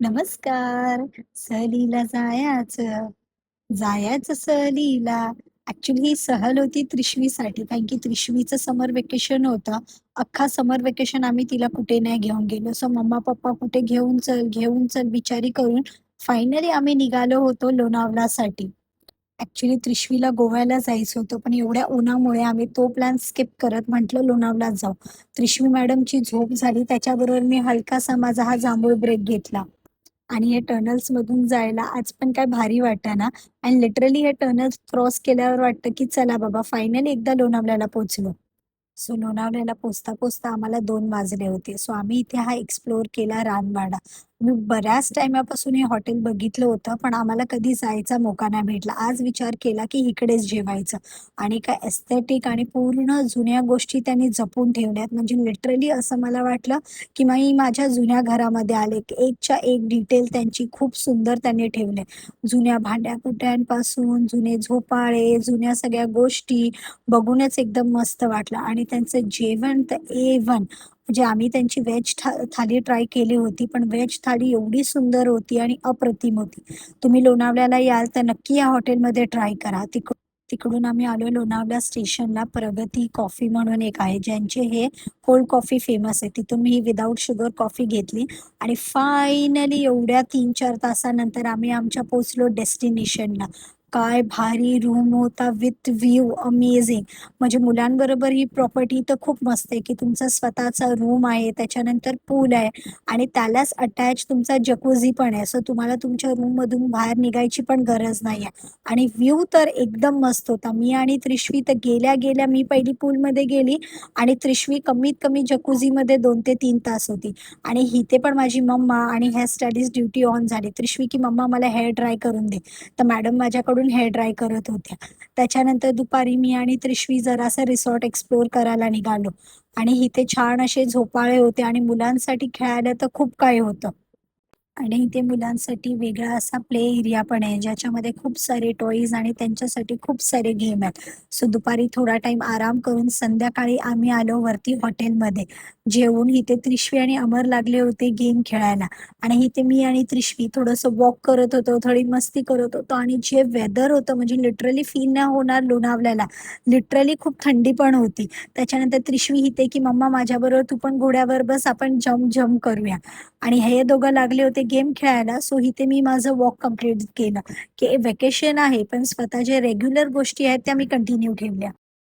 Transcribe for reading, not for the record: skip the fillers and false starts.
नमस्कार. सहलीला जायचं, जायचं सहलीला. ॲक्चुअली ही सहल होती त्रिशवीसाठी कारण की त्रिशवीचं समर व्हॅकेशन होतं. अख्खा समर व्हॅकेशन आम्ही तिला कुठे नाही घेऊन गेलो. सो मम्मा-पप्पा कुठे घेऊन चल, घेऊन चल बिचारी करून फायनली आम्ही निघालो होतो लोणावळासाठी. ॲक्चुअली त्रिशवीला गोव्याला जायचं होतं, पण एवढ्या उन्हामुळे आम्ही तो प्लॅन स्किप करत म्हटलं लोणावळ्यात जाऊ. त्रिशवी मॅडमची झोप झाली त्याच्याबरोबर मी हलकासा माझा हा जांभूळ ब्रेक घेतला. आणि हे टनल्समधून जायला आज पण काय भारी वाटेना आणि लिटरली हे टनल्स क्रॉस केल्यावर वाटतं, की चला बाबा फायनली एकदा लोणावळ्याला पोहोचलो. सो लोणावळ्याला पोहोचता-पोहोचता आम्हाला 2 वाजले होते. सो आम्ही इथे हा एक्सप्लोर केला रानवाडा. मी बऱ्याच टाईमापासून हे हॉटेल बघितलं होतं, पण आम्हाला कधी जायचा मोका नाही भेटला. आज विचार केला, की इकडेच जेवायचं आणि काय एस्थेटिक आणि पूर्ण जुन्या गोष्टी त्यांनी जपून ठेवल्यात. म्हणजे लिटरली असं मला वाटलं, की मी माझ्या जुन्या घरामध्ये आले. एकच्या एक डिटेल त्यांची खूप सुंदर त्यांनी ठेवले. जुन्या भांड्या-कुंड्यांपासून, जुने झोपाळे, जुन्या सगळ्या गोष्टी बघूनच एकदम मस्त वाटलं आणि त्यांचं जेवण तर A1 म्हणजे आम्ही त्यांची व्हेज थाली ट्राय केली होती, पण व्हेज थाली एवढी सुंदर होती आणि अप्रतिम होती. तुम्ही लोणावळ्याला याल तर नक्की या हॉटेलमध्ये ट्राय करा. तिकडून आम्ही आलो लोणावळा स्टेशनला. प्रगती कॉफी म्हणून एक आहे, ज्यांचे हे कोल्ड कॉफी फेमस आहे. तिथून मी ही विदाऊट शुगर कॉफी घेतली आणि फायनली एवढ्या 3-4 तासानंतर आम्ही आमच्या पोहोचलो डेस्टिनेशनला. काय भारी रूम होता विथ व्ह्यू अमेझिंग. म्हणजे मुलांबरोबर ही प्रॉपर्टी तर खूप मस्त आहे, की तुमचा स्वतःचा रूम आहे, त्याच्यानंतर पूल आहे आणि त्यालाच अटॅच तुमचा जकूझी पण आहे. सो तुम्हाला तुमच्या रूममधून बाहेर निघायची पण गरज नाहीये आणि व्ह्यू तर एकदम मस्त होता. मी आणि त्रिशवी तर गेल्या-गेल्या मी पहिली पूलमध्ये गेली आणि त्रिशवी कमीत कमी जकूझीमध्ये 2 ते 3 तास होती आणि इथे पण माझी मम्मा आणि हेअर स्टायलिस्ट ड्युटी ऑन झाली. त्रिशवी की "मम्मा मला हेअर ड्राय करून दे." तर मॅडम माझ्याकडून हेअर ड्राय करत होत्या. त्याच्यानंतर दुपारी मी आणि त्रिशवी जरासं रिसॉर्ट एक्सप्लोर करायला निघालो आणि इथे छान असे झोपाळे होते आणि मुलांसाठी खेळायला तर खूप काही होतं. आणि इथे मुलांसाठी वेगळा असा प्ले एरिया पण आहे, ज्याच्यामध्ये खूप सारे टॉयज आणि त्यांच्यासाठी खूप सारे गेम आहेत. सो दुपारी थोडा टाईम आराम करून संध्याकाळी आम्ही आलो वरती हॉटेलमध्ये. जेवून इथे त्रिशवी आणि अमर लागले होते गेम खेळायला आणि इथे मी आणि त्रिशवी थोडंसं वॉक करत होतो, थोडी मस्ती करत होतो आणि जे वेदर होतं म्हणजे लिटरली फील नाही होणार लोणावळ्याला. लिटरली खूप थंडी पण होती. त्याच्यानंतर त्रिशवी इथे की "मम्मा माझ्याबरोबर तू पण घोड्यावर बस, आपण जंप करूया." आणि हे दोघं लागले होते गेम खेळायला. सो इथे मी माझं वॉक कंप्लीट केलं, की व्हॅकेशन आहे, पण स्वतः जे रेग्युलर गोष्टी आहेत त्या मी कंटिन्यू ठेवल्या.